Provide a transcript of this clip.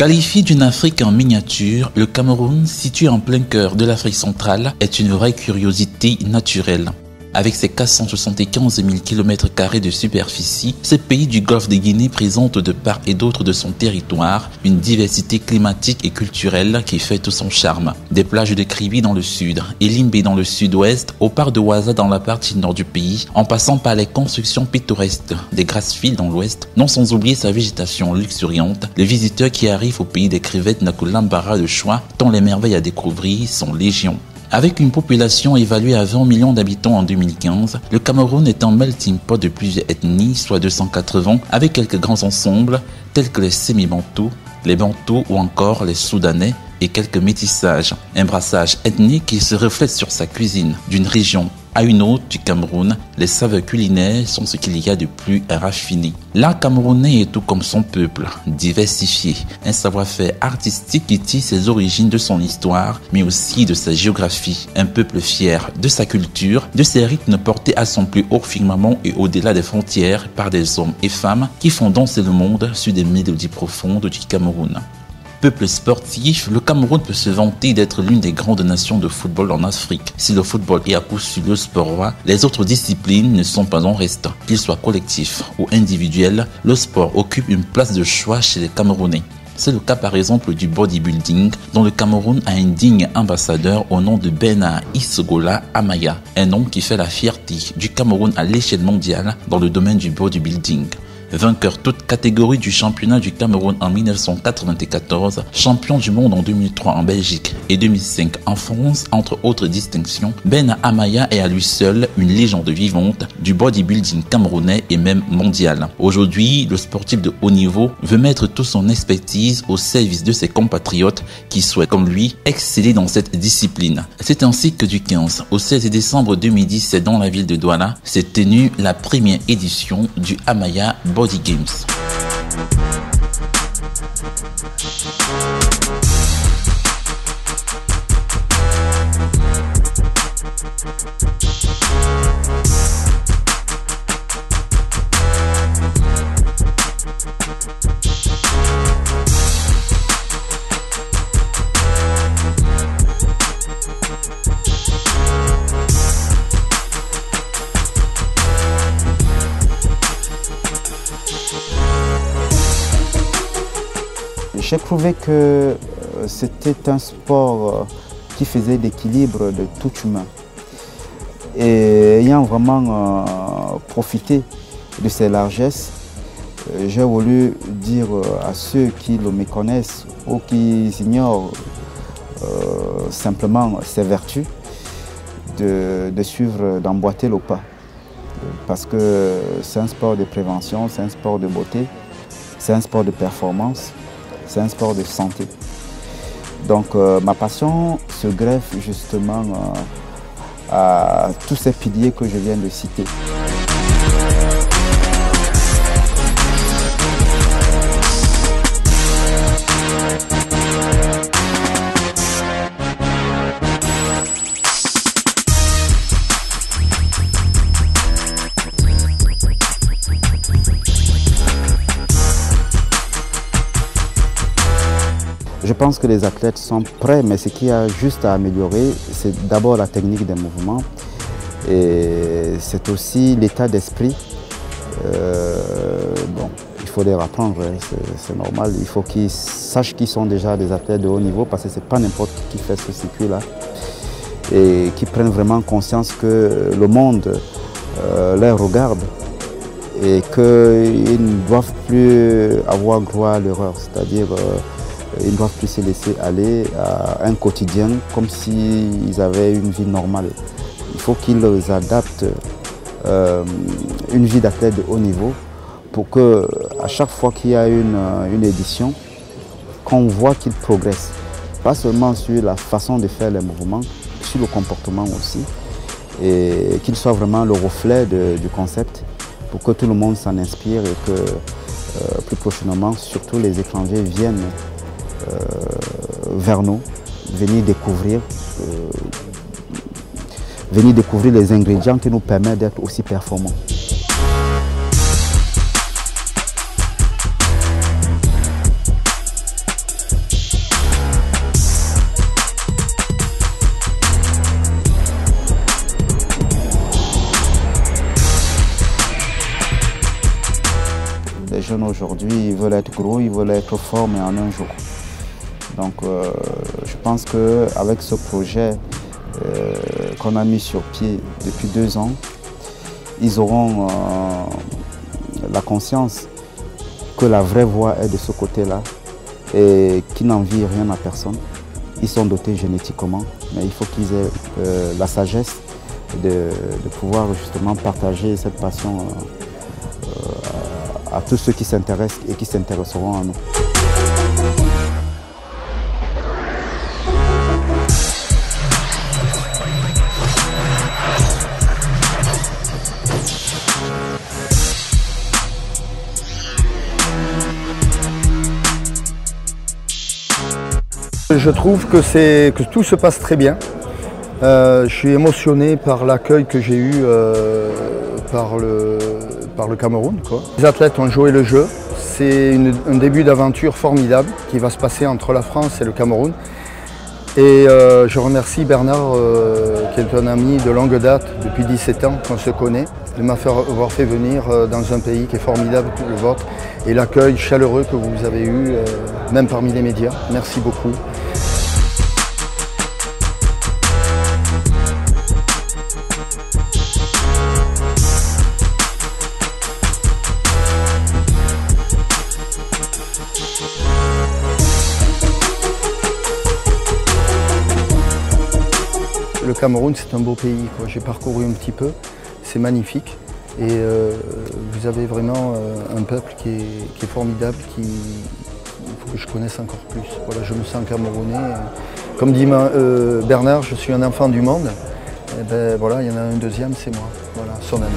Qualifié d'une Afrique en miniature, le Cameroun, situé en plein cœur de l'Afrique centrale, est une vraie curiosité naturelle. Avec ses 475 000 km² de superficie, ce pays du golfe de Guinée présente de part et d'autre de son territoire une diversité climatique et culturelle qui fait tout son charme. Des plages de Kribi dans le sud et Limbe dans le sud-ouest, au parc de Ouaza dans la partie nord du pays, en passant par les constructions pittoresques des Grassfields dans l'ouest, non sans oublier sa végétation luxuriante, les visiteurs qui arrivent au pays des crevettes n'ont que l'embarras de choix tant les merveilles à découvrir sont légion. Avec une population évaluée à 20 millions d'habitants en 2015, le Cameroun est un melting pot de plusieurs ethnies, soit 280, avec quelques grands ensembles tels que les Semi-Bantous, les Bantous ou encore les Soudanais et quelques métissages. Un brassage ethnique qui se reflète sur sa cuisine. D'une région à une autre du Cameroun, les saveurs culinaires sont ce qu'il y a de plus raffiné. L'art camerounais est tout comme son peuple, diversifié, un savoir-faire artistique qui tire ses origines de son histoire, mais aussi de sa géographie. Un peuple fier de sa culture, de ses rythmes portés à son plus haut firmament et au-delà des frontières par des hommes et femmes qui font danser le monde sur des mélodies profondes du Cameroun. Peuple sportif, le Cameroun peut se vanter d'être l'une des grandes nations de football en Afrique. Si le football est à coup sûr le sport roi, les autres disciplines ne sont pas en reste. Qu'il soit collectif ou individuel, le sport occupe une place de choix chez les Camerounais. C'est le cas par exemple du bodybuilding, dont le Cameroun a un digne ambassadeur au nom de Bernard Isogola Amaya, un nom qui fait la fierté du Cameroun à l'échelle mondiale dans le domaine du bodybuilding. Vainqueur toute catégorie du championnat du Cameroun en 1994, champion du monde en 2003 en Belgique et 2005 en France, entre autres distinctions, Ben Amaya est à lui seul une légende vivante du bodybuilding camerounais et même mondial. Aujourd'hui, le sportif de haut niveau veut mettre toute son expertise au service de ses compatriotes qui souhaitent, comme lui, exceller dans cette discipline. C'est ainsi que du 15 au 16 décembre 2017 dans la ville de Douala s'est tenue la première édition du Amaya Body Games. J'ai trouvé que c'était un sport qui faisait l'équilibre de tout humain. Et ayant vraiment profité de ses largesses, j'ai voulu dire à ceux qui le méconnaissent ou qui ignorent simplement ses vertus, de suivre, d'emboîter le pas. Parce que c'est un sport de prévention, c'est un sport de beauté, c'est un sport de performance. C'est un sport de santé. Donc ma passion se greffe justement à tous ces piliers que je viens de citer. Je pense que les athlètes sont prêts, mais ce qu'il y a juste à améliorer, c'est d'abord la technique des mouvements et c'est aussi l'état d'esprit. Bon, il faut les apprendre, c'est normal. Il faut qu'ils sachent qu'ils sont déjà des athlètes de haut niveau parce que ce n'est pas n'importe qui fait ce circuit-là et qu'ils prennent vraiment conscience que le monde les regarde et qu'ils ne doivent plus avoir droit à l'erreur, c'est-à-dire ils ne doivent plus se laisser aller à un quotidien comme s'ils avaient une vie normale. Il faut qu'ils adaptent une vie d'athlète de haut niveau pour qu'à chaque fois qu'il y a une édition, qu'on voit qu'ils progressent. Pas seulement sur la façon de faire les mouvements, sur le comportement aussi. Et qu'ils soient vraiment le reflet du concept pour que tout le monde s'en inspire et que plus prochainement, surtout les étrangers viennent vers nous, venir découvrir les ingrédients qui nous permettent d'être aussi performants. jeunes aujourd'hui, ils veulent être gros, ils veulent être forts, mais en un jour. Donc je pense qu'avec ce projet qu'on a mis sur pied depuis 2 ans, ils auront la conscience que la vraie voie est de ce côté-là et qu'ils n'envient rien à personne. Ils sont dotés génétiquement, mais il faut qu'ils aient la sagesse de pouvoir justement partager cette passion à tous ceux qui s'intéressent et qui s'intéresseront à nous. Je trouve que tout se passe très bien. Je suis émotionné par l'accueil que j'ai eu par le Cameroun, quoi. Les athlètes ont joué le jeu. C'est un début d'aventure formidable qui va se passer entre la France et le Cameroun. Et je remercie Bernard, qui est un ami de longue date, depuis 17 ans qu'on se connaît, de m'avoir fait venir dans un pays qui est formidable, le vôtre, et l'accueil chaleureux que vous avez eu, même parmi les médias. Merci beaucoup. Le Cameroun, c'est un beau pays. J'ai parcouru un petit peu, c'est magnifique. Et vous avez vraiment un peuple qui est formidable, il faut que je connaisse encore plus. Voilà, je me sens camerounais. Comme dit Bernard, je suis un enfant du monde. Et ben, voilà, il y en a un deuxième, c'est moi. Voilà, son ami.